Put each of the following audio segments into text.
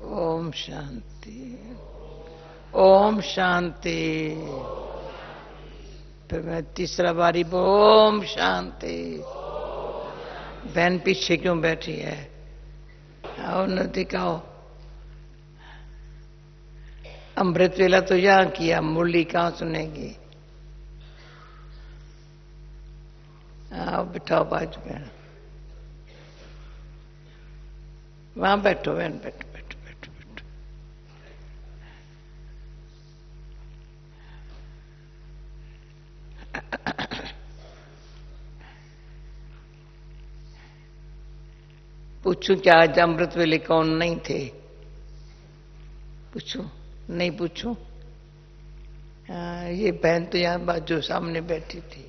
ओम शांति। ओम शांति। फिर मैं तीसरा बारी ओम शांति। बहन पीछे क्यों बैठी है? आओ नजदीक आओ। अमृत वेला तो यहां किया, मुरली कहां सुनेगी? आओ बिठाओ बाजू में, वहां बैठो बहन, बैठो बैठो बैठो बैठो। पूछूं क्या आज अमृत वेले कौन नहीं थे? पूछूं? नहीं पूछूं? ये बहन तो यहां बाजू सामने बैठी थी।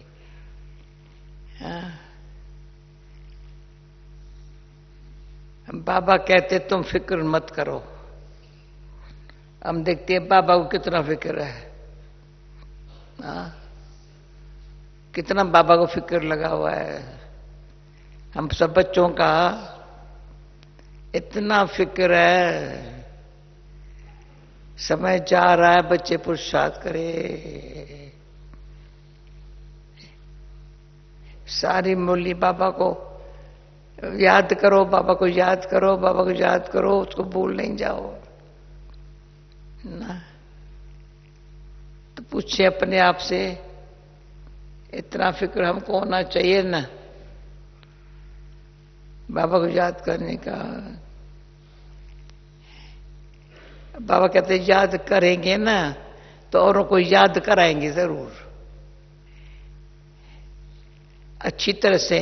बाबा कहते तुम फिक्र मत करो। हम देखते हैं बाबा को कितना फिक्र है। कितना बाबा को फिक्र लगा हुआ है। हम सब बच्चों का इतना फिक्र है। समय जा रहा है, बच्चे पुरुषार्थ करे। सारी मुरली बाबा को याद करो, बाबा को याद करो, बाबा को याद करो, उसको भूल नहीं जाओ ना। तो पूछे अपने आप से, इतना फिक्र हमको होना चाहिए ना बाबा को याद करने का। बाबा कहते याद करेंगे ना तो औरों को याद कराएंगे जरूर, अच्छी तरह से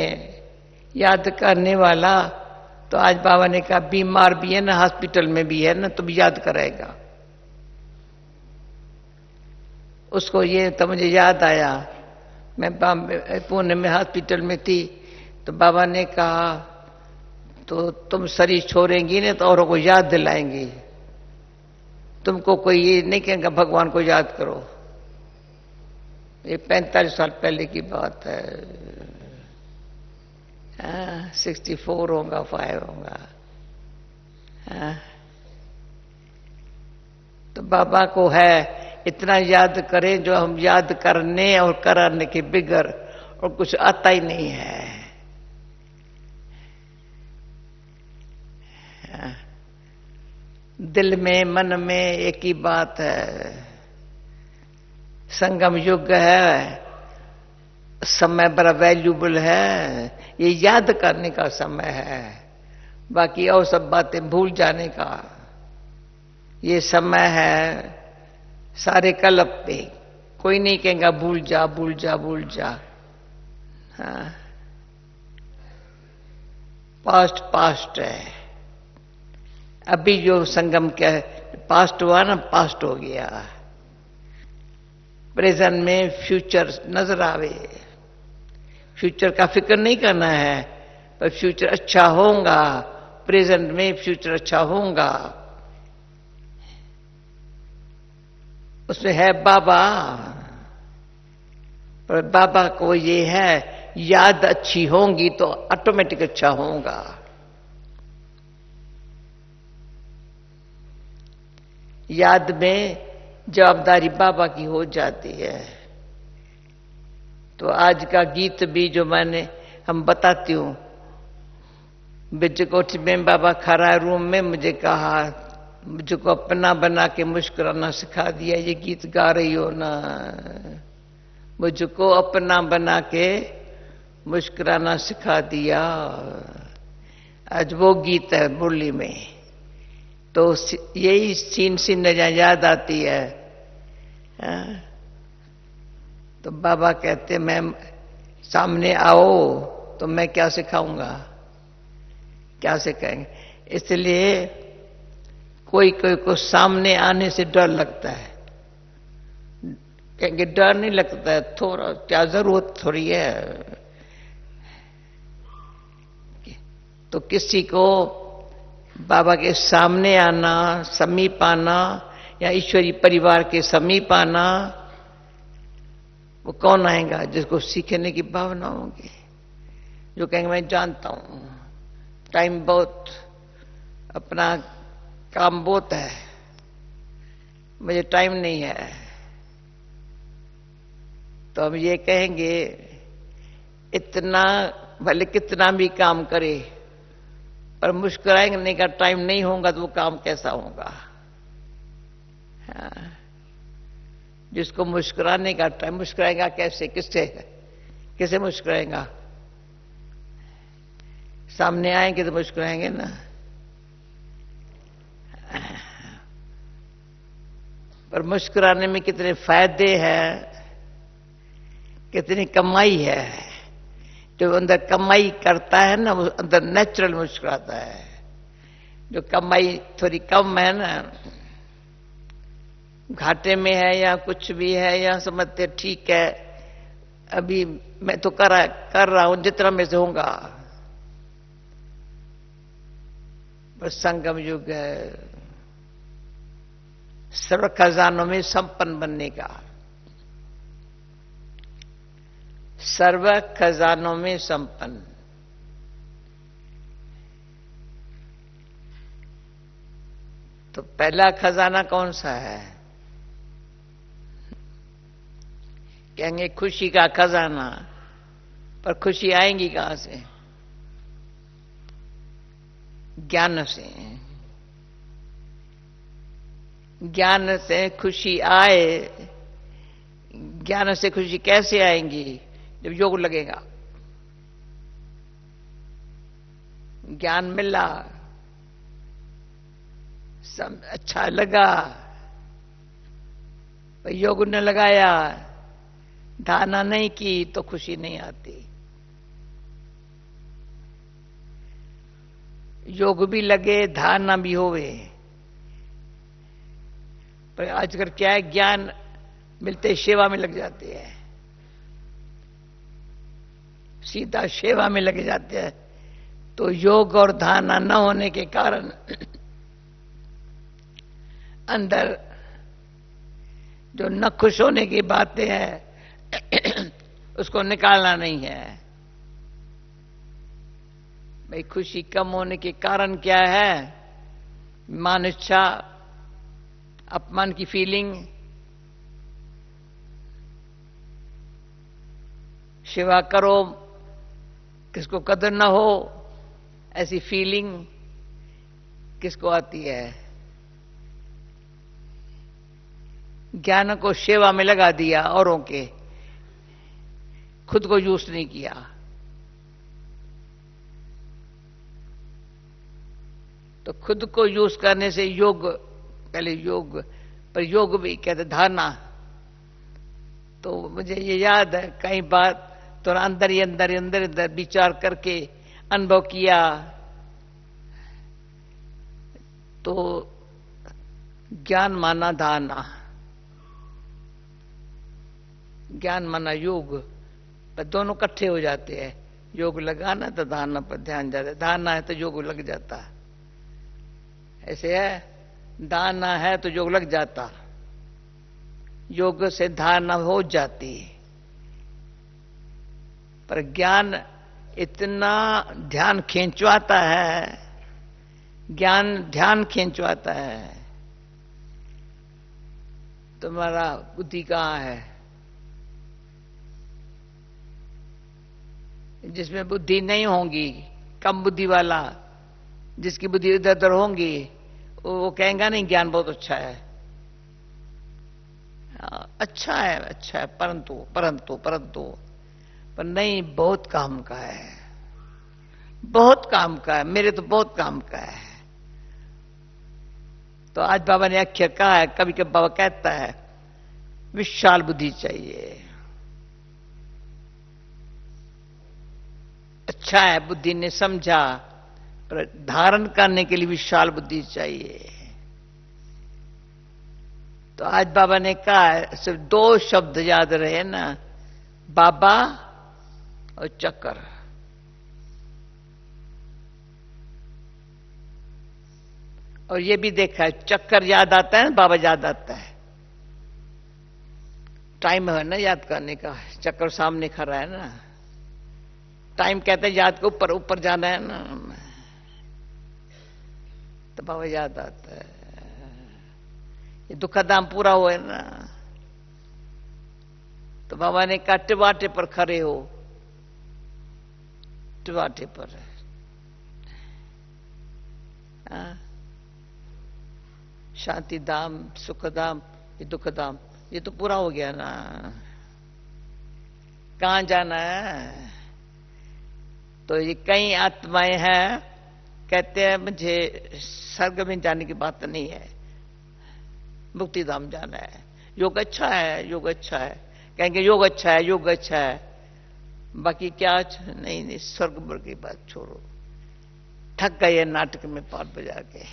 याद करने वाला। तो आज बाबा ने कहा बीमार भी है ना, हॉस्पिटल में भी है ना, तो भी याद कराएगा उसको। ये तो मुझे याद आया, मैं पुणे में हॉस्पिटल में थी तो बाबा ने कहा तो तुम शरीर छोड़ेंगी ना तो औरों को याद दिलाएंगी। तुमको कोई ये नहीं कहेगा भगवान को याद करो। ये 45 साल पहले की बात है। 64 होगा, 5 होगा। तो बाबा को है इतना याद करें जो हम याद करने और कराने के बिगर और कुछ आता ही नहीं है। दिल में मन में एक ही बात है, संगम युग है, समय बड़ा वैल्यूबल है, ये याद करने का समय है। बाकी और सब बातें भूल जाने का ये समय है। सारे कलप पे कोई नहीं कहेगा भूल जा भूल जा भूल जा। पास्ट पास्ट है। अभी जो संगम क्या पास्ट हुआ ना, पास्ट हो गया। प्रेजेंट में फ्यूचर नजर आवे। फ्यूचर का फिक्र नहीं करना है, पर फ्यूचर अच्छा होगा। प्रेजेंट में फ्यूचर अच्छा होगा। उसमें है बाबा, पर बाबा को ये है याद अच्छी होंगी तो ऑटोमेटिक अच्छा होगा। याद में जवाबदारी बाबा की हो जाती है। तो आज का गीत भी जो हम बताती हूं, बिजकोठी में बाबा खड़ा रूम में मुझे कहा मुझको अपना बना के मुस्कुराना सिखा दिया। ये गीत गा रही हो ना, मुझको अपना बना के मुस्कुराना सिखा दिया। आज वो गीत है मुरली में। तो यही सीन याद आती है। तो बाबा कहते मैं सामने आओ तो मैं क्या सिखाऊंगा, क्या सिखाएंगे? इसलिए कोई कोई को सामने आने से डर लगता है। कहेंगे डर नहीं लगता है, थोड़ा क्या जरूरत थोड़ी है। तो किसी को बाबा के सामने आना, समीप आना, या ईश्वरीय परिवार के समीप आना, वो कौन आएगा? जिसको सीखने की भावना होगी, जो कहेंगे मैं जानता हूं, टाइम बहुत अपना काम बहुत है, मुझे टाइम नहीं है। तो हम ये कहेंगे इतना भले कितना भी काम करे, पर मुस्कुराने का टाइम नहीं होगा तो वो काम कैसा होगा? हाँ। जिसको मुस्कुराने का टाइम, मुस्कुराएगा कैसे? किससे? किसे मुस्कुराएगा? सामने आएंगे तो मुस्कुराएंगे ना। पर मुस्कुराने में कितने फायदे हैं, कितनी कमाई है। जो अंदर कमाई करता है ना, वो अंदर नेचुरल मुस्कुराता है। जो कमाई थोड़ी कम है ना, घाटे में है या कुछ भी है, या समझते ठीक है अभी मैं तो कर रहा हूं जितना में से होगा। बस संगम युग है सर्व खजानों में संपन्न बनने का, सर्व खजानों में संपन्न। तो पहला खजाना कौन सा है? कहेंगे खुशी का खजाना। पर खुशी आएंगी कहां से? ज्ञान से। ज्ञान से खुशी आए। ज्ञान से खुशी कैसे आएंगी? जब योग लगेगा, ज्ञान मिला, सब अच्छा लगा, योग ने लगाया, धारणा नहीं की तो खुशी नहीं आती। योग भी लगे, धारणा भी होवे। पर आजकल क्या है, ज्ञान मिलते सेवा में लग जाते हैं, सीधा सेवा में लग जाते हैं। तो योग और धारणा न होने के कारण अंदर जो न खुश होने की बातें हैं उसको निकालना नहीं है। भाई खुशी कम होने के कारण क्या है? मान इच्छा, अपमान की फीलिंग, सेवा करो किसको कदर ना हो ऐसी फीलिंग किसको आती है? ज्ञान को सेवा में लगा दिया औरों के, खुद को यूज नहीं किया। तो खुद को यूज करने से योग, पहले योग, पर योग भी कहते धारणा। तो मुझे ये याद है कई बार तो अंदर ही अंदर विचार करके अनुभव किया, तो ज्ञान माना धारणा, ज्ञान माना योग, पर दोनों इकट्ठे हो जाते हैं। योग लगाना तो धारणा पर ध्यान जाता है, धारणा है तो योग लग जाता। ऐसे है, धारणा है तो योग लग जाता, योग से धारणा हो जाती। पर ज्ञान इतना ध्यान खींचवाता है, ज्ञान ध्यान खींचवाता है। तुम्हारा बुद्धि कहां है? जिसमें बुद्धि नहीं होगी, कम बुद्धि वाला, जिसकी बुद्धि इधर उधर होंगी, वो कहेगा नहीं ज्ञान बहुत अच्छा है। अच्छा है परंतु परंतु परंतु पर नहीं, बहुत काम का है, बहुत काम का है, मेरे तो बहुत काम का है। तो आज बाबा ने अक्षर कहा है, कभी कभी बाबा कहता है विशाल बुद्धि चाहिए। अच्छा है बुद्धि ने समझा, पर धारण करने के लिए विशाल बुद्धि चाहिए। तो आज बाबा ने कहा है, सिर्फ दो शब्द याद रहे ना, बाबा और चक्कर। और ये भी देखा है, चक्कर याद आता है ना, बाबा याद आता है। टाइम है ना याद करने का, चक्कर सामने खड़ा है ना। टाइम कहते हैं याद को ऊपर ऊपर जाना है ना। तो बाबा याद आता है, ये दुखदाम पूरा हुआ है ना। तो बाबा ने कहा टिवाटे पर खड़े हो, टिवाटे पर। शांति धाम, सुख धाम, ये दुख धाम, ये तो पूरा हो गया ना। कहां जाना है? तो ये कई आत्माएं हैं, कहते हैं मुझे स्वर्ग में जाने की बात नहीं है, मुक्ति धाम जाना है। योग अच्छा है, योग अच्छा है, कहेंगे योग अच्छा है, योग अच्छा है, बाकी क्या अच्छा? नहीं नहीं, स्वर्ग की बात छोड़ो, थक गए नाटक में पाठ बजा के।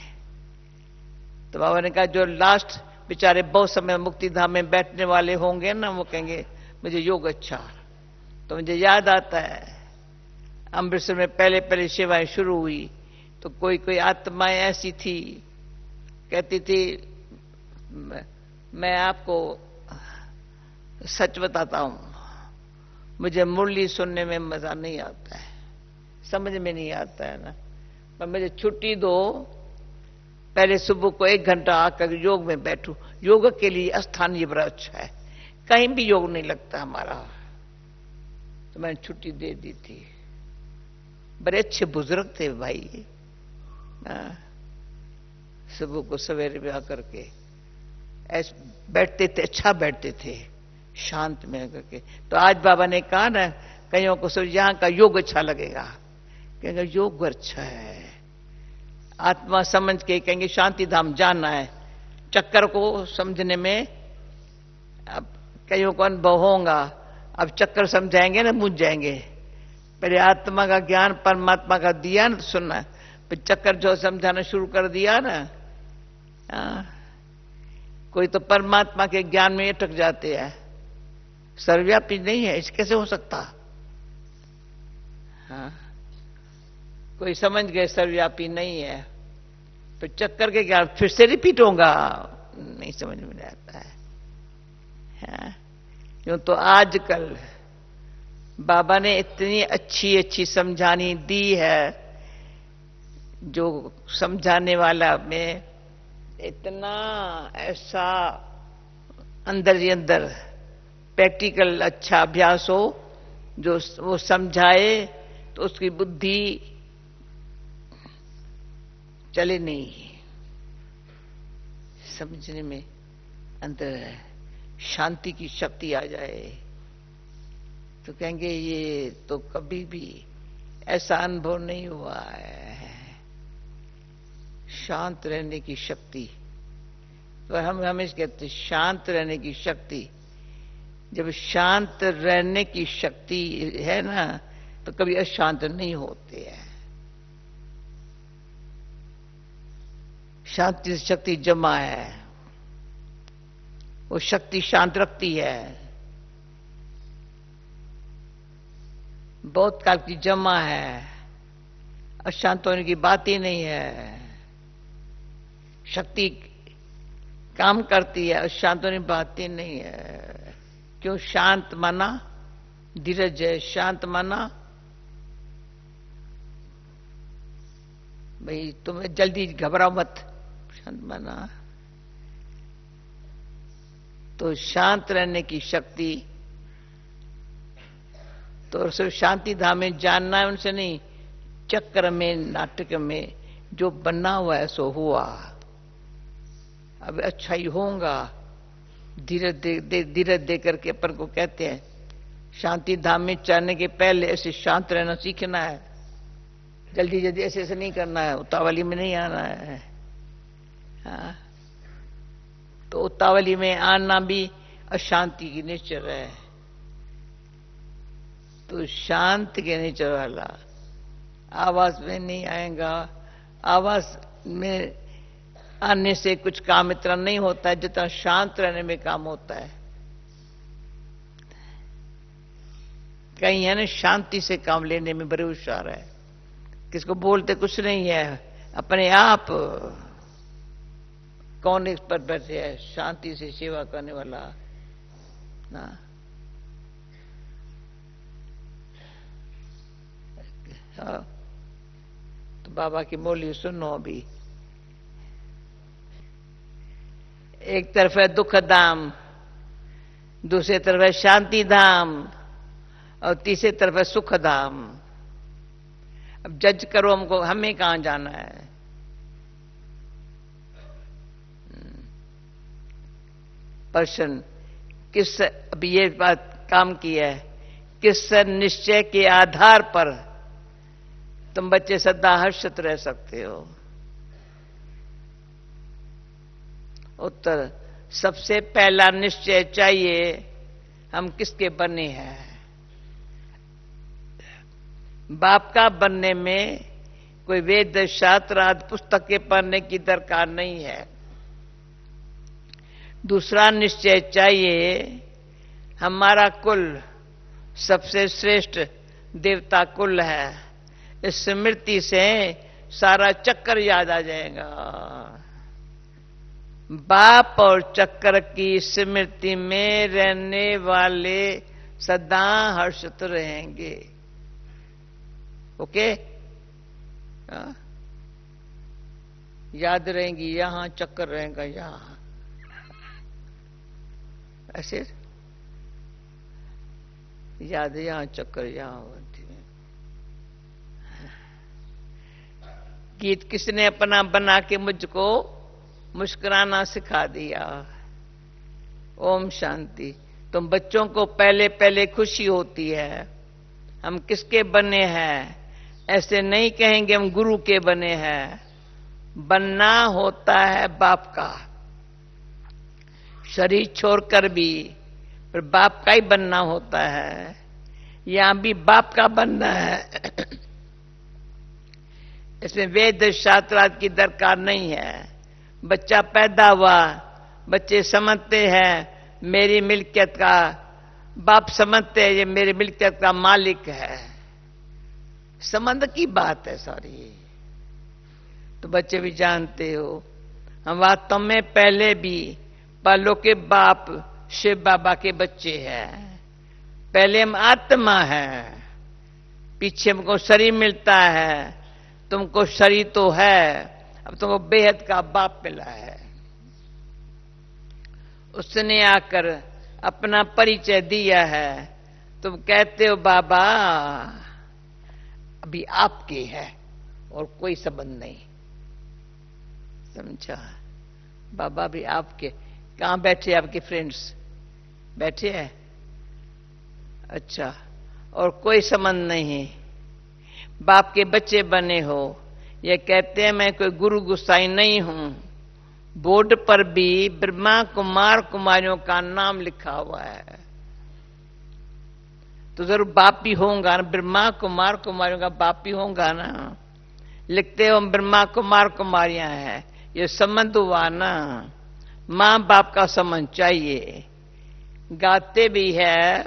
तो बाबा ने कहा जो लास्ट बेचारे बहुत समय मुक्ति धाम में बैठने वाले होंगे ना, वो कहेंगे मुझे योग अच्छा। तो मुझे याद आता है अमृतसर में पहले पहले सेवाएं शुरू हुई तो कोई कोई आत्माएं ऐसी थी, कहती थी मैं आपको सच बताता हूं, मुझे मुरली सुनने में मजा नहीं आता है, समझ में नहीं आता है ना, पर मुझे छुट्टी दो, पहले सुबह को 1 घंटा आकर योग में बैठूं। योग के लिए स्थान ये बड़ा अच्छा है, कहीं भी योग नहीं लगता हमारा। तो मैंने छुट्टी दे दी थी। बड़े अच्छे बुजुर्ग थे भाई, सुबह को सवेरे में आकर के ऐसे बैठते थे, अच्छा बैठते थे शांत में करके। तो आज बाबा ने कहा ना, कईयों को सोच यहां का योग अच्छा लगेगा, कहेंगे योग अच्छा है, आत्मा समझ के कहेंगे शांति धाम जाना है। चक्कर को समझने में अब कईयों को अनुभव होगा, अब चक्कर समझाएंगे ना मुझ जाएंगे। पहले आत्मा का ज्ञान परमात्मा का दिया ना सुनना, फिर चक्कर जो समझाना शुरू कर दिया ना, कोई तो परमात्मा के ज्ञान में अटक जाते हैं, सर्वव्यापी नहीं है, इस कैसे हो सकता? हाँ, कोई समझ गए सर्वव्यापी नहीं है, फिर चक्कर के ज्ञान फिर से रिपीट होगा, नहीं समझ में आता है। हाँ? क्यों तो आजकल बाबा ने इतनी अच्छी अच्छी समझानी दी है, जो समझाने वाला में इतना ऐसा अंदर ही अंदर प्रैक्टिकल अच्छा अभ्यास हो, जो वो समझाए तो उसकी बुद्धि चले नहीं, समझने में अंदर शांति की शक्ति आ जाए, तो कहेंगे ये तो कभी भी ऐसा अनुभव नहीं हुआ है, शांत रहने की शक्ति। तो हम हमेशा कहते शांत रहने की शक्ति। जब शांत रहने की शक्ति है ना, तो कभी अशांत नहीं होते हैं। शांति शक्ति जमा है, वो शक्ति शांत रखती है, बहुत काल की जमा है, अशांत होने की बात ही नहीं है। शक्ति काम करती है, अशांत होने की बात ही नहीं है। क्यों? शांत माना धीरज है, शांत माना भाई तुम्हें जल्दी घबराओ मत, शांत माना। तो शांत रहने की शक्ति, तो सिर्फ शांति धाम में जानना है उनसे नहीं, चक्र में नाटक में जो बना हुआ है सो हुआ, अब अच्छा ही होगा। धीरज दे करके अपन को कहते हैं शांति धाम में चढ़ने के पहले ऐसे शांत रहना सीखना है, जल्दी जल्दी ऐसे ऐसे नहीं करना है, उतावली में नहीं आना है। हाँ? तो उतावली में आना भी अशांति की नेचर है। तो शांत के नेचर वाला आवाज में नहीं आएगा, आवाज में आने से कुछ काम इतना नहीं होता है जितना शांत रहने में काम होता है। कहीं है ना शांति से काम लेने में बड़े होशियार है, किसको बोलते कुछ नहीं है, अपने आप कौन इस पर बैठे है, शांति से सेवा करने वाला ना। हाँ, तो बाबा की मौली सुनो अभी, एक तरफ है दुख धाम, दूसरी तरफ है शांति धाम, और तीसरी तरफ है सुख धाम। अब जज करो हमको, हमें कहां जाना है? पर्सन किस, अब ये बात काम की है, किस निश्चय के आधार पर तुम बच्चे सदा हर्षित रह सकते हो? उत्तर, सबसे पहला निश्चय चाहिए हम किसके बने हैं। बाप का बनने में कोई वेद शास्त्र आदि पुस्तकें पढ़ने की दरकार नहीं है। दूसरा निश्चय चाहिए, हमारा कुल सबसे श्रेष्ठ देवता कुल है। इस स्मृति से सारा चक्कर याद आ जाएगा। बाप और चक्र की स्मृति में रहने वाले सदा हर्षित रहेंगे। ओके? याद रहेंगी, यहां चक्कर रहेगा, यहां ऐसे याद, यहां चक्कर, यहां होती है। गीत किसने अपना बना के मुझको मुस्कुराना सिखा दिया। ओम शांति। तुम बच्चों को पहले पहले खुशी होती है हम किसके बने हैं, ऐसे नहीं कहेंगे हम गुरु के बने हैं। बनना होता है बाप का, शरीर छोड़कर भी, पर बाप का ही बनना होता है। यहां भी बाप का बनना है। इसमें वेद शास्त्र की दरकार नहीं है। बच्चा पैदा हुआ, बच्चे समझते हैं मेरी मिल्कियत का, बाप समझते हैं ये मेरी मिल्कियत का मालिक है। संबंध की बात है सारी। तो बच्चे भी जानते हो हम वास्तव में पहले भी पालो के बाप शिव बाबा के बच्चे हैं। पहले हम आत्मा हैं, पीछे हमको शरीर मिलता है। तुमको शरीर तो है, अब तुमको बेहद का बाप मिला है। उसने आकर अपना परिचय दिया है। तुम कहते हो बाबा अभी आपके है और कोई संबंध नहीं। समझा? बाबा भी आपके। कहां बैठे आपके फ्रेंड्स? बैठे हैं? अच्छा, और कोई संबंध नहीं। बाप के बच्चे बने हो। ये कहते हैं मैं कोई गुरु गुसाई नहीं हूं। बोर्ड पर भी ब्रह्मा कुमार कुमारियों का नाम लिखा हुआ है, तो जरूर बाप भी होगा ना। ब्रह्मा कुमार कुमारियों का बाप भी होगा ना। लिखते हो ब्रह्मा कुमार कुमारियां हैं, ये संबंध हुआ ना। मां बाप का संबंध चाहिए। गाते भी है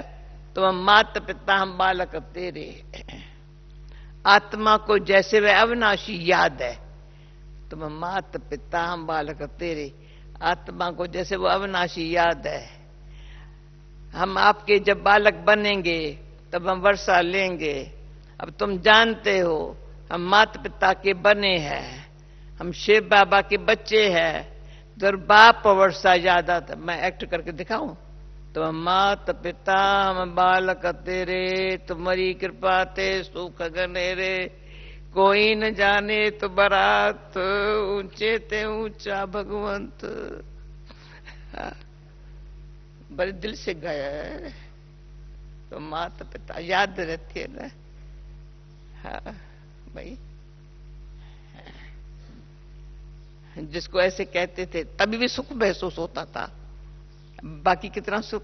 तो माता पिता हम बालक तेरे। आत्मा को जैसे वह अविनाशी याद है, तुम माता पिता हम बालक तेरे। आत्मा को जैसे वो अविनाशी याद है। हम आपके जब बालक बनेंगे तब हम वर्षा लेंगे। अब तुम जानते हो हम माता पिता के बने हैं, हम शिव बाबा के बच्चे हैं। जब बाप वर्षा याद आता, मैं एक्ट करके दिखाऊं तो माता पिता हम बालक तेरे, तुम्हारी कृपा ते सुख गनेरे। कोई न जाने तो बरात, ऊंचे ते ऊंचा भगवंत। बड़े दिल से गया है तो माता पिता याद रहती है ना। हाँ भाई, जिसको ऐसे कहते थे तभी भी सुख महसूस होता था। बाकी कितना सुख।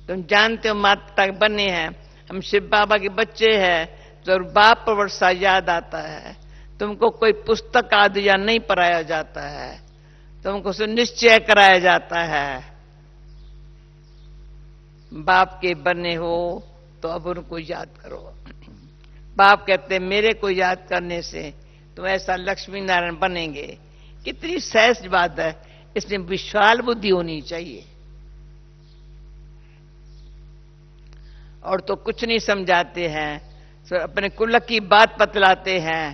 तुम जानते हो माता बने हैं, हम शिव बाबा के बच्चे हैं, तो बाप वर्षा याद आता है। तुमको कोई पुस्तक आदि या नहीं पढ़ाया जाता है, तुमको निश्चय कराया जाता है। बाप के बने हो तो अब उनको याद करो। बाप कहते हैं मेरे को याद करने से तुम ऐसा लक्ष्मी नारायण बनेंगे। कितनी सहज बात है। इसमें विशाल बुद्धि होनी चाहिए। और तो कुछ नहीं समझाते हैं, तो अपने कुल की बात बतलाते हैं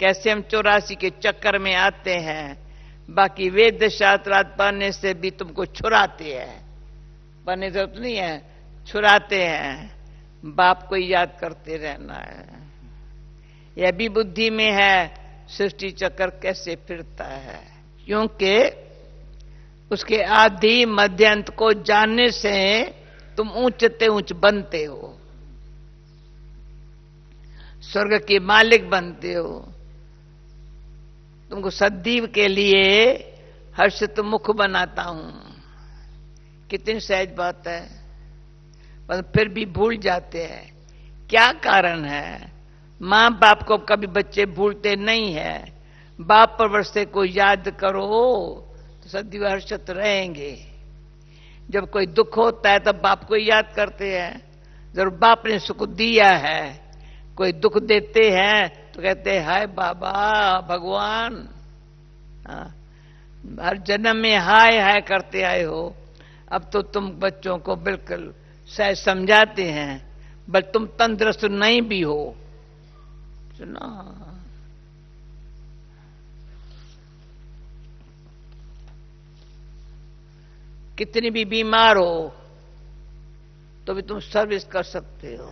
कैसे हम 84 के चक्कर में आते हैं, बाकी वेद शास्त्रार्थ पढ़ने से भी तुमको छुड़ाते हैं, पढ़ने जरूरत नहीं है, छुड़ाते हैं। बाप को याद करते रहना है। यह भी बुद्धि में है सृष्टि चक्र कैसे फिरता है, क्योंकि उसके आदि मध्य अंत को जानने से तुम ऊंचते ऊंच बनते हो, स्वर्ग के मालिक बनते हो। तुमको सदैव के लिए हर्षित मुख बनाता हूं। कितनी सहज बात है, पर फिर भी भूल जाते हैं। क्या कारण है? मां बाप को कभी बच्चे भूलते नहीं है। बाप परवरसे को याद करो तो सदैव हर्षित रहेंगे। जब कोई दुख होता है तब बाप को याद करते हैं। जब बाप ने सुख दिया है, कोई दुख देते हैं तो कहते हैं हाय बाबा भगवान। हर जन्म में हाय हाय करते आए हो। अब तो तुम बच्चों को बिल्कुल सहज समझाते हैं, बल तुम तंदुरुस्त नहीं भी हो। सुना, कितनी भी बीमार हो तो भी तुम सर्विस कर सकते हो।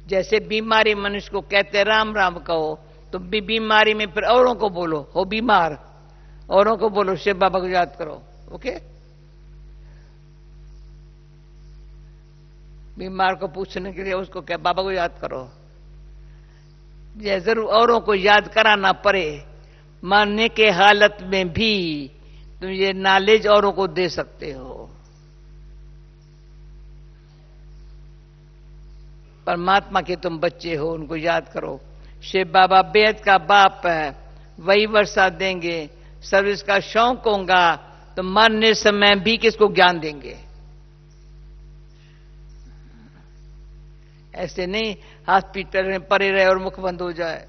जैसे बीमारी मनुष्य को कहते राम राम कहो, तो भी बीमारी में फिर औरों को बोलो हो बीमार, औरों को बोलो शिव बाबा को याद करो। ओके, बीमार को पूछने के लिए उसको क्या बाबा को याद करो। ये जरूर औरों को याद कराना पड़े, मानने के हालत में भी तुम ये नॉलेज औरों को दे सकते हो। परमात्मा के तुम बच्चे हो, उनको याद करो। शिव बाबा बेहद का बाप है, वही वर्षा देंगे। सर्विस का शौक होगा तो मरने समय भी किसको ज्ञान देंगे। ऐसे नहीं हॉस्पिटल में पड़े रहे और मुख बंद हो जाए।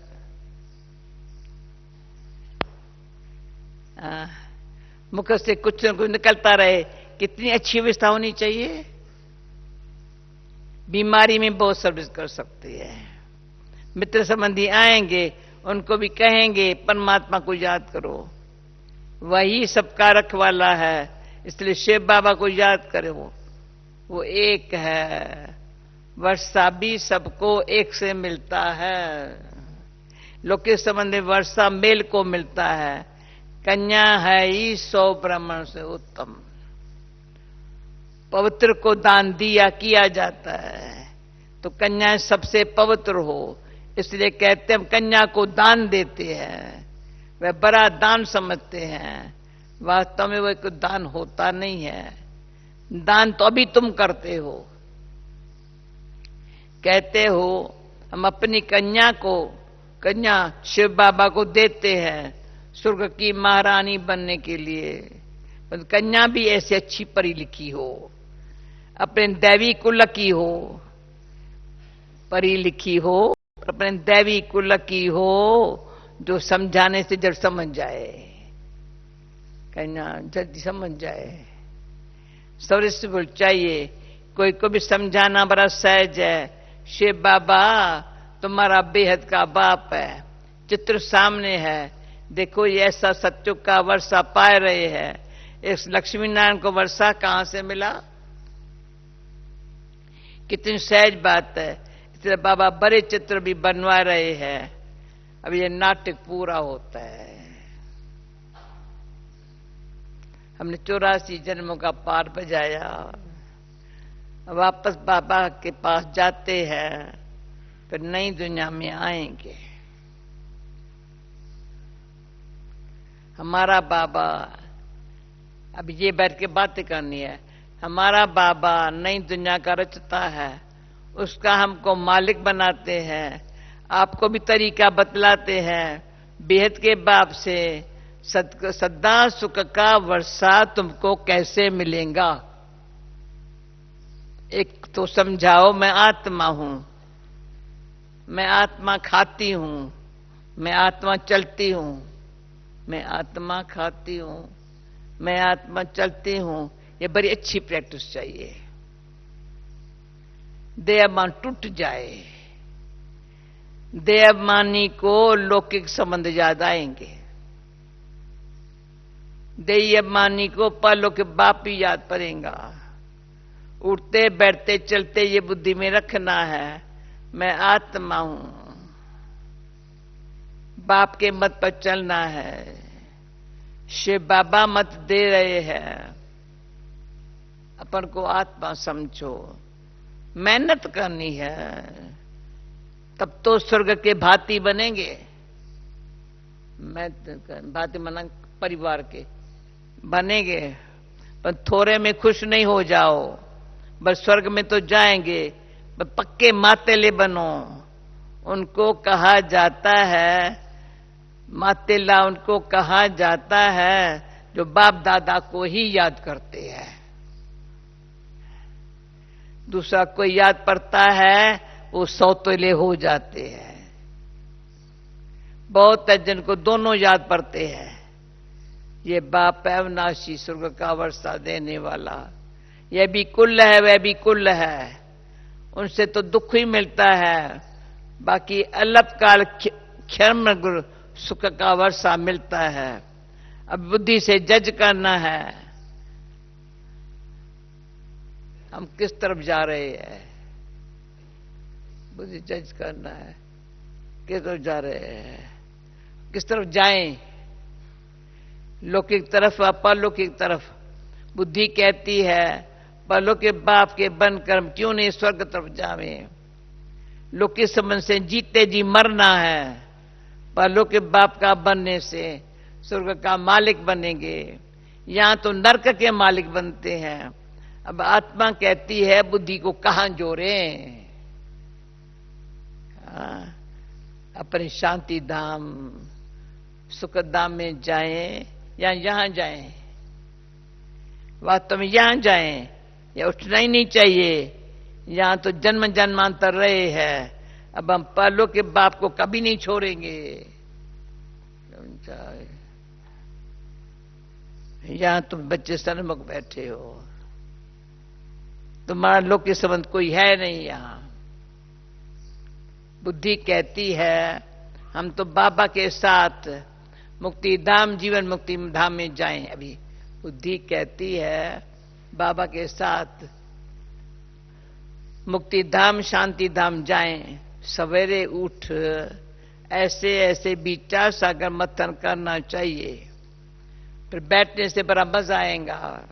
मुख से कुछ न कुछ निकलता रहे। कितनी अच्छी व्यवस्था होनी चाहिए। बीमारी में बहुत सर्विस कर सकती है। मित्र संबंधी आएंगे, उनको भी कहेंगे परमात्मा को याद करो, वही सबका रखवाला है। इसलिए शिव बाबा को याद करो, वो एक है। वर्षा भी सबको एक से मिलता है। लोग के संबंध में वर्षा मेल को मिलता है। कन्या है ही 100 ब्राह्मण से उत्तम। पवित्र को दान दिया किया जाता है, तो कन्या सबसे पवित्र हो, इसलिए कहते हम कन्या को दान देते हैं। वह बड़ा दान समझते हैं, वास्तव में वह कोई दान होता नहीं है। दान तो अभी तुम करते हो। कहते हो हम अपनी कन्या शिव बाबा को देते हैं स्वर्ग की महारानी बनने के लिए। पर कन्या भी ऐसे अच्छी पढ़ी लिखी हो, अपने दैवी कुल की हो, पढ़ी लिखी हो, अपने दैवी कुल की हो, जो समझाने से जब समझ जाए, कन्या जल्दी समझ जाए। सर्विसफुल चाहिए। कोई को भी समझाना बड़ा सहज है। शिव बाबा तुम्हारा बेहद का बाप है, चित्र सामने है। देखो ये ऐसा सत्युग का वर्षा पा रहे हैं। इस लक्ष्मी नारायण को वर्षा कहां से मिला? कितनी सहज बात है। इसलिए बाबा बड़े चित्र भी बनवा रहे हैं। अब ये नाटक पूरा होता है। हमने 84 जन्मों का पार बजाया, वापस बाबा के पास जाते हैं, फिर नई दुनिया में आएंगे। हमारा बाबा, अब ये बैठ के बातें करनी है। हमारा बाबा नई दुनिया का रचता है, उसका हमको मालिक बनाते हैं। आपको भी तरीका बतलाते हैं। बेहद के बाप से सदा सुख का वर्षा तुमको कैसे मिलेगा। एक तो समझाओ, मैं आत्मा हूं, मैं आत्मा खाती हूं, मैं आत्मा चलती हूं, मैं आत्मा खाती हूं, मैं आत्मा चलती हूं। ये बड़ी अच्छी प्रैक्टिस चाहिए। देहमान टूट जाए, देवमानी को लौकिक संबंध याद आएंगे, देयमानी को परलौकिक बाप ही याद पड़ेगा। उठते बैठते चलते ये बुद्धि में रखना है, मैं आत्मा हूं, बाप के मत पर चलना है। शिव बाबा मत दे रहे हैं, अपन को आत्मा समझो, मेहनत करनी है, तब तो स्वर्ग के भांति बनेंगे। मैं भांति मना परिवार के बनेंगे, पर थोड़े में खुश नहीं हो जाओ, बस स्वर्ग में तो जाएंगे, पर पक्के मातेले बनो। उनको कहा जाता है मातेला, उनको कहा जाता है जो बाप दादा को ही याद करते हैं। दूसरा कोई याद पड़ता है वो सौतेले हो जाते हैं। बहुत है जिनको दोनों याद पड़ते हैं। ये बाप है अविनाशी, स्वर्ग का वर्षा देने वाला, यह भी कुल है वह भी कुल है, उनसे तो दुख ही मिलता है, बाकी अल्पकाल क्षण सुख का वर्षा मिलता है। अब बुद्धि से जज करना है हम किस तरफ जा रहे हैं, बुद्धि जज करना है किस तरफ जा रहे हैं, किस तरफ जाएं, लौकिक तरफ या परलौकिक तरफ। बुद्धि कहती है परलौकिक बाप के बन कर्म क्यों नहीं स्वर्ग तरफ जावे। लौकिक संबंध से जीते जी मरना है, परलौकिक बाप का बनने से स्वर्ग का मालिक बनेंगे। यहां तो नरक के मालिक बनते हैं। अब आत्मा कहती है बुद्धि को कहां जोड़े, अपने शांति धाम सुख धाम में जाएं या यहां जाएं। वास्तव में यहां जाएं या उठना ही नहीं चाहिए, यहां तो जन्म जन्मांतर रहे हैं। अब हम परलोक के बाप को कभी नहीं छोड़ेंगे। यहां तुम बच्चे सन्मुख बैठे हो, तुम्हारा लोक के संबंध कोई है नहीं। यहां बुद्धि कहती है हम तो बाबा के साथ मुक्ति धाम जीवन मुक्ति धाम में जाएं। अभी बुद्धि कहती है बाबा के साथ मुक्ति धाम शांति धाम जाएं। सवेरे उठ ऐसे ऐसे विचार सागर मंथन करना चाहिए, फिर बैठने से बड़ा मजा आएगा।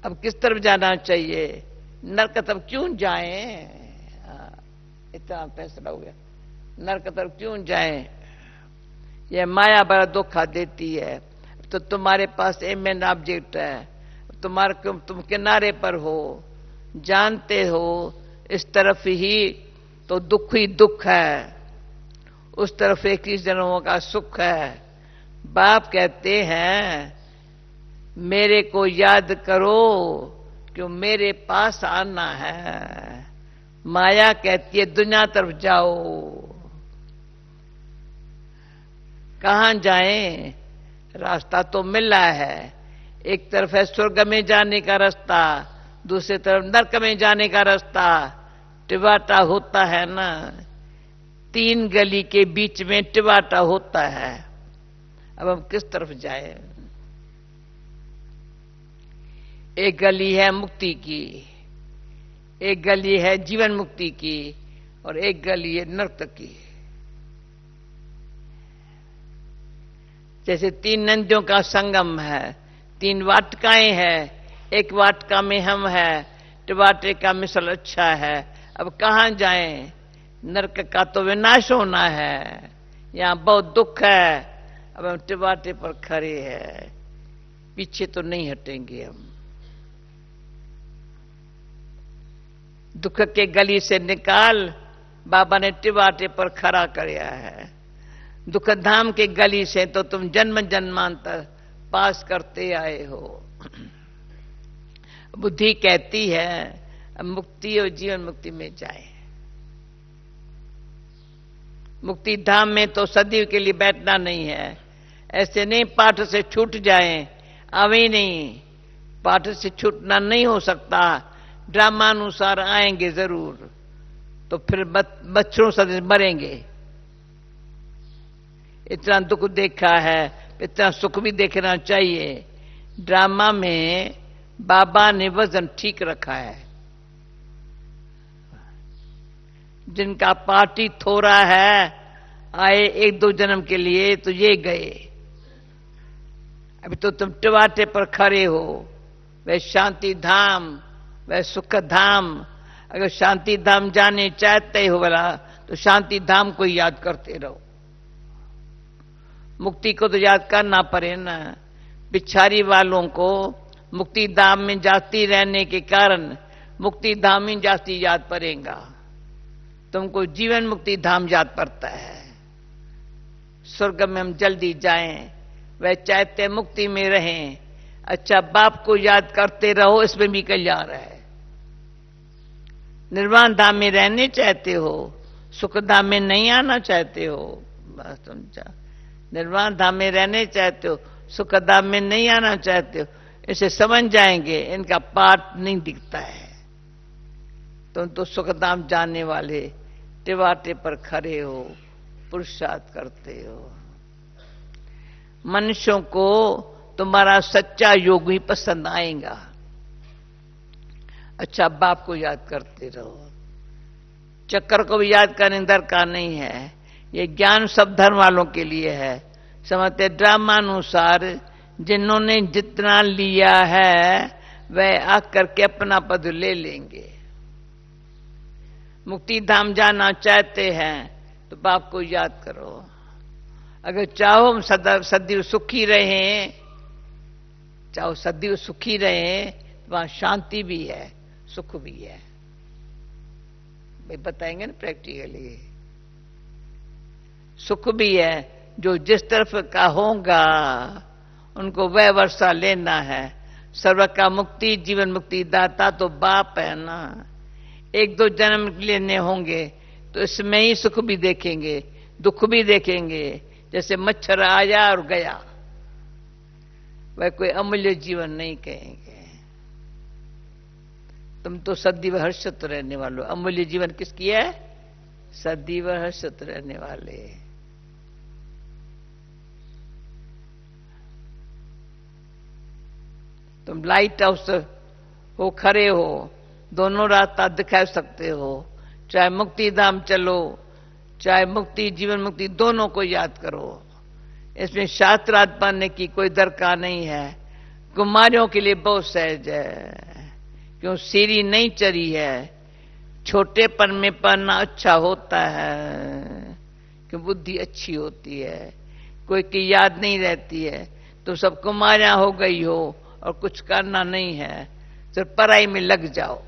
अब किस तरफ जाना चाहिए, नरक तरफ क्यों जाएं, इतना फैसला हो गया, नरक तरफ क्यों जाएं। यह माया बड़ा धोखा देती है। तो तुम्हारे पास एम ऑब्जेक्ट है, तुम किनारे पर हो, जानते हो इस तरफ ही तो दुख ही दुख है, उस तरफ 21 जन्मों का सुख है। बाप कहते हैं मेरे को याद करो क्यों मेरे पास आना है। माया कहती है दुनिया तरफ जाओ। कहां जाएं, रास्ता तो मिला है। एक तरफ है स्वर्ग में जाने का रास्ता, दूसरी तरफ नरक में जाने का रास्ता। टिबाटा होता है ना, 3 गली के बीच में टिबाटा होता है। अब हम किस तरफ जाए। एक गली है मुक्ति की, एक गली है जीवन मुक्ति की, और एक गली है नरक की। जैसे 3 नदियों का संगम है, 3 वाटिकाएं हैं, एक वाटिका में हम हैं, टिबाटे का मिसल अच्छा है। अब कहां जाएं, नरक का तो विनाश होना है, यहां बहुत दुख है। अब हम टिबाटे पर खड़े हैं, पीछे तो नहीं हटेंगे हम। दुख के गली से निकाल बाबा ने टिबाटे पर खड़ा किया है। दुख धाम के गली से तो तुम जन्म जन्मांतर पास करते आए हो। बुद्धि कहती है मुक्ति और जीवन मुक्ति में जाए। मुक्ति धाम में तो सदैव के लिए बैठना नहीं है। ऐसे नहीं पाठ से छूट जाएं, आवे नहीं, पाठ से छूटना नहीं हो सकता। ड्रामानुसार आएंगे जरूर, तो फिर बच्चों सदस्य मरेंगे। इतना दुख देखा है, इतना सुख भी देखना चाहिए। ड्रामा में बाबा ने वजन ठीक रखा है। जिनका पार्टी थोड़ा है, आए 1-2 जन्म के लिए तो ये गए। अभी तो तुम टिवाटे पर खड़े हो, वह शांति धाम, वह सुख धाम। अगर शांति धाम जाने चाहते हो बोला तो शांति धाम को याद करते रहो। मुक्ति को तो याद करना पड़े ना। बिच्छारी वालों को मुक्ति धाम में जाती रहने के कारण मुक्ति धाम ही जाती याद पड़ेगा। तुमको जीवन मुक्ति धाम याद पड़ता है। स्वर्ग में हम जल्दी जाएं, वह चाहते मुक्ति में रहें। अच्छा, बाप को याद करते रहो, इसमें भी कल्याण है। निर्वाण धाम में रहने चाहते हो, सुख धाम में नहीं आना चाहते हो, बस समझा। निर्वाण धाम में रहने चाहते हो, सुख धाम में नहीं आना चाहते हो, इसे समझ जाएंगे। इनका पाठ नहीं दिखता है। तुम तो सुख धाम जाने वाले टिवाटे पर खड़े हो, पुरुषार्थ करते हो। मनुष्यों को तुम्हारा सच्चा योग ही पसंद आएगा। अच्छा, बाप को याद करते रहो। चक्कर को भी याद करने दरकार नहीं है। ये ज्ञान सब धर्म वालों के लिए है। समझते ड्रामानुसार जिन्होंने जितना लिया है वह आकर के अपना पद ले लेंगे। मुक्ति धाम जाना चाहते हैं तो बाप को याद करो। अगर चाहो हम सदैव सुखी रहें, चाहो सदैव सुखी रहें, तो वहां शांति भी है, सुख भी है। भाई बताएंगे ना प्रैक्टिकली। सुख भी है, जो जिस तरफ का होगा उनको वह वर्षा लेना है। सर्व का मुक्ति जीवन मुक्ति दाता तो बाप है ना। 1-2 जन्म लेने होंगे तो इसमें ही सुख भी देखेंगे, दुख भी देखेंगे। जैसे मच्छर आया और गया, वह कोई अमूल्य जीवन नहीं कहेंगे। तुम तो सदैव हर्षित रहने वाले। अमूल्य जीवन किसकी है? सदैव हर्षित रहने वाले। तुम लाइट हाउस हो, खड़े हो, दोनों रास्ता दिखा सकते हो। चाहे मुक्ति धाम चलो, चाहे मुक्ति जीवन मुक्ति, दोनों को याद करो। इसमें शास्त्रार्थ पढ़ने की कोई दरकार नहीं है। कुमारियों के लिए बहुत सहज है, क्यों सीढ़ी नहीं चढ़ी है। छोटेपन में पढ़ना अच्छा होता है, क्यों बुद्धि अच्छी होती है, कोई की याद नहीं रहती है। तो सब कुमारियां हो गई हो और कुछ करना नहीं है, सिर्फ पढ़ाई में लग जाओ,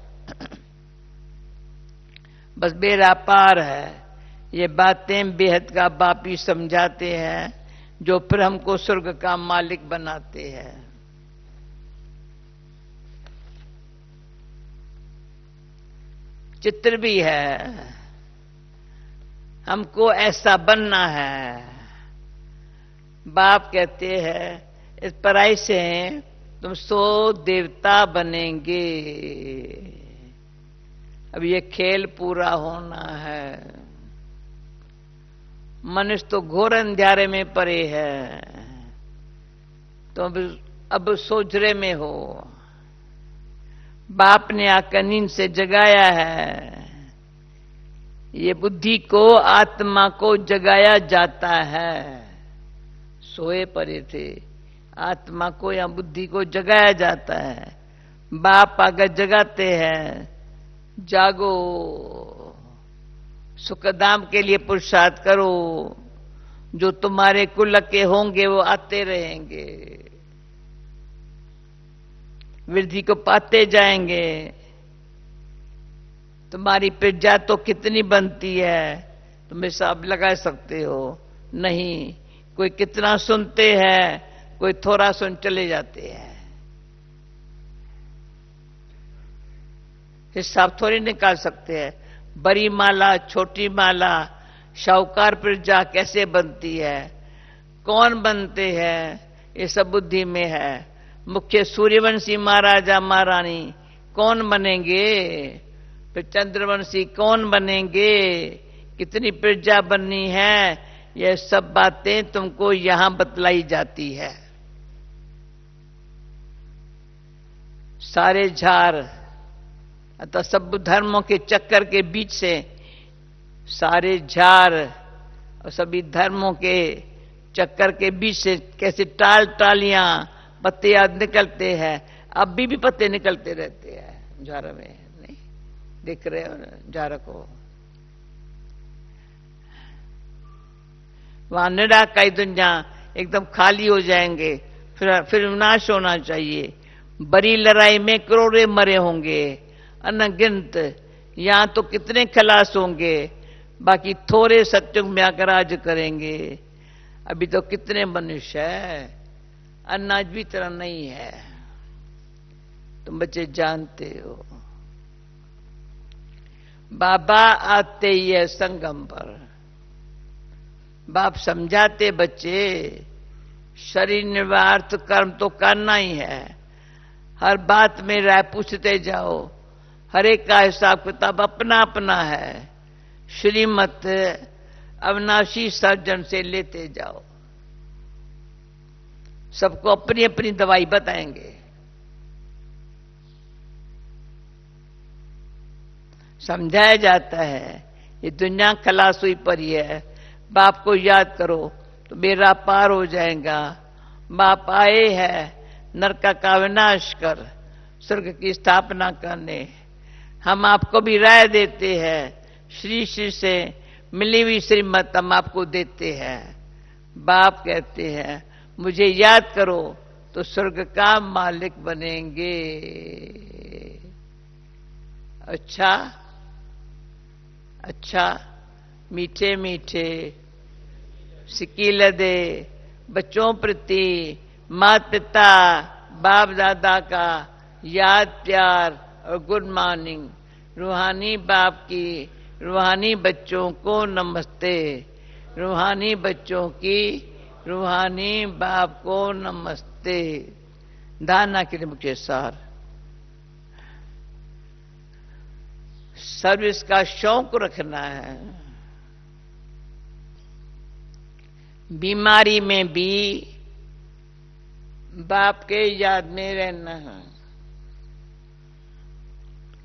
बस बेड़ा पार है। ये बातें बेहद का बाप ही समझाते हैं, जो फिर हमको स्वर्ग का मालिक बनाते हैं। चित्र भी है, हमको ऐसा बनना है। बाप कहते हैं इस पढ़ाई से तुम 100 देवता बनेंगे। अब ये खेल पूरा होना है। मनुष्य तो घोर अंधियारे में पड़े है, तो अब सोचरे में हो। बाप ने आकर नींद से जगाया है। ये बुद्धि को, आत्मा को जगाया जाता है। सोए पड़े थे, आत्मा को या बुद्धि को जगाया जाता है। बाप आकर जगाते हैं, जागो, सुखधाम के लिए पुरुषार्थ करो। जो तुम्हारे कुल के होंगे वो आते रहेंगे, वृद्धि को पाते जाएंगे। तुम्हारी प्रजा तो कितनी बनती है तुम हिसाब लगा सकते हो? नहीं। कोई कितना सुनते हैं, कोई थोड़ा सुन चले जाते हैं। हिसाब थोड़ी निकाल सकते हैं। बड़ी माला, छोटी माला, शाहूकार प्रजा कैसे बनती है, कौन बनते हैं, ये सब बुद्धि में है। मुख्य सूर्यवंशी महाराजा महारानी कौन बनेंगे? फिर चंद्रवंशी कौन बनेंगे, कितनी प्रजा बननी है, ये सब बातें तुमको यहां बतलाई जाती है। सारे झार अतः सब धर्मों के चक्कर के बीच से सारे झार और सभी धर्मों के चक्कर के बीच से कैसे टालियां पत्ते निकलते हैं। अब भी पत्ते निकलते रहते हैं झाड़ में, नहीं दिख रहे हो झाड़ को। वहां निराकारी दुनिया एकदम खाली हो जाएंगे, फिर विनाश होना चाहिए। बड़ी लड़ाई में करोड़े मरे होंगे अनगिनत, यहां तो कितने खलास होंगे, बाकी थोड़े सत्युग में आकर राज करेंगे। अभी तो कितने मनुष्य है, अनाज भी तरह नहीं है, तुम बच्चे जानते हो। बाबा आते ही है संगम पर, बाप समझाते बच्चे शरीर निर्वाह अर्थ कर्म तो करना ही है। हर बात में राय पूछते जाओ, हर एक का हिसाब किताब अपना अपना है। श्रीमत अविनाशी सर्जन से लेते जाओ, सबको अपनी अपनी दवाई बताएंगे। समझाया जाता है ये दुनिया खलास हुई पड़ी है, बाप को याद करो तो बेड़ा पार हो जाएगा। बाप आए हैं नरक का विनाश कर स्वर्ग की स्थापना करने। हम आपको भी राय देते हैं, श्री श्री से मिली हुई श्रीमत हम आपको देते हैं। बाप कहते हैं मुझे याद करो तो स्वर्ग का मालिक बनेंगे। अच्छा अच्छा, मीठे मीठे सिकील दे बच्चों प्रति माता पिता बाप दादा का याद प्यार और गुड मॉर्निंग। रूहानी बाप की रूहानी बच्चों को नमस्ते, रूहानी बच्चों की रूहानी बाप को नमस्ते। धारणा के लिए मुख्य सार, सर्विस का शौक रखना है। बीमारी में भी बाप के याद में रहना है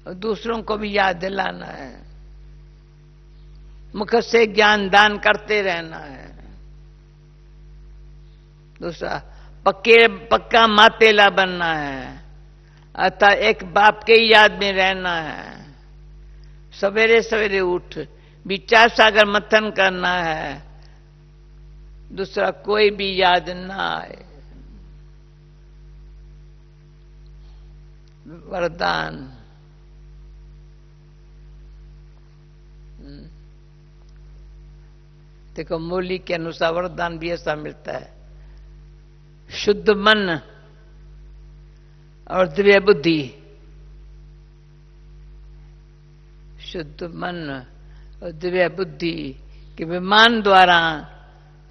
और दूसरों को भी याद दिलाना है। मुख से ज्ञान दान करते रहना है। दूसरा पक्का मातेला बनना है, अतः एक बाप के याद में रहना है। सवेरे सवेरे उठ विचार सागर मंथन करना है, दूसरा कोई भी याद ना आए। वरदान, देखो मूली के अनुसार वरदान भी ऐसा मिलता है, शुद्ध मन और दिव्य बुद्धि। शुद्ध मन और दिव्य बुद्धि के विमान द्वारा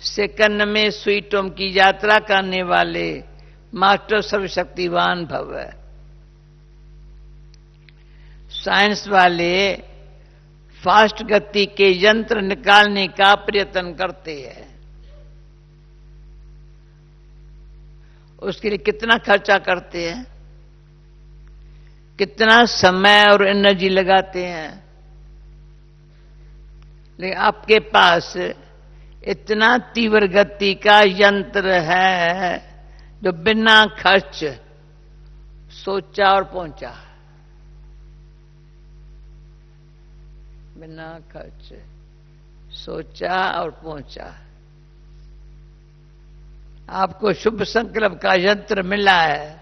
सेकंड में स्वीटोम की यात्रा करने वाले मास्टर सर्वशक्तिवान भव है। साइंस वाले फास्ट गति के यंत्र निकालने का प्रयत्न करते हैं, उसके लिए कितना खर्चा करते हैं, कितना समय और एनर्जी लगाते हैं। लेकिन आपके पास इतना तीव्र गति का यंत्र है जो बिना खर्च सोचा और पहुंचा, बिना खर्च सोचा और पहुंचा। आपको शुभ संकल्प का यंत्र मिला है,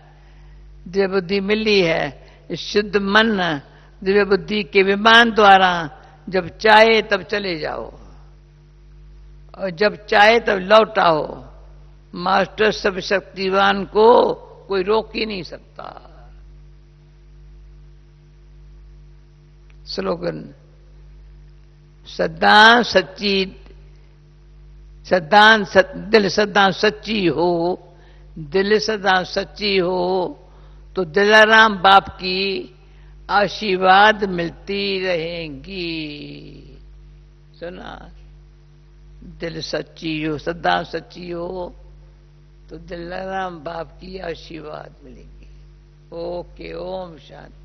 दिव्य बुद्धि मिली है। इस शुद्ध मन दिव्य बुद्धि के विमान द्वारा जब चाहे तब चले जाओ और जब चाहे तब लौट आओ। मास्टर सर्वशक्तिवान को कोई रोक ही नहीं सकता। स्लोगन, सदा सच्ची दिल सदा सच्ची हो, दिल सदा सच्ची हो तो दिलाराम बाप की आशीर्वाद मिलती रहेंगी। सुना, दिल सच्ची हो, सदा सच्ची हो तो दिलाराम बाप की आशीर्वाद मिलेंगी। ओके, ओम शांति।